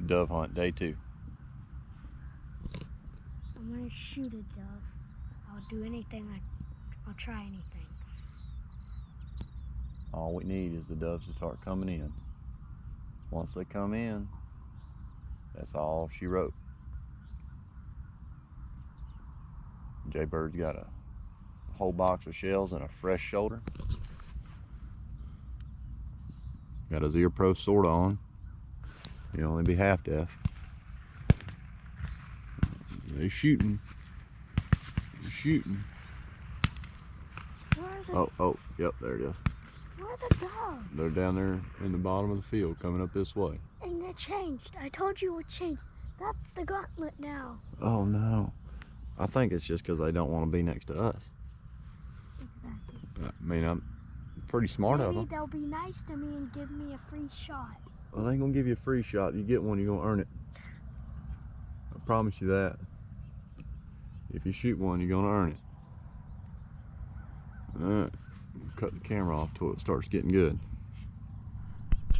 Dove hunt, day 2. I'm gonna shoot a dove. I'll do anything. I'll try anything. All we need is the doves to start coming in. Once they come in, that's all she wrote. Jaybird's got a whole box of shells and a fresh shoulder. Got his ear pro sorta on. He'll only be half deaf. They're shooting. They're shooting. Oh, yep, there it is. Where are the doves? They're down there in the bottom of the field, coming up this way. And it changed. I told you it changed. That's the gauntlet now. Oh no. I think it's just because they don't want to be next to us. Exactly. I mean, I'm pretty smart of them. Maybe they'll be nice to me and give me a free shot. Well, they ain't gonna give you a free shot. You get one, you're gonna earn it. I promise you that. If you shoot one, you're gonna earn it. Alright, cut the camera off till it starts getting good.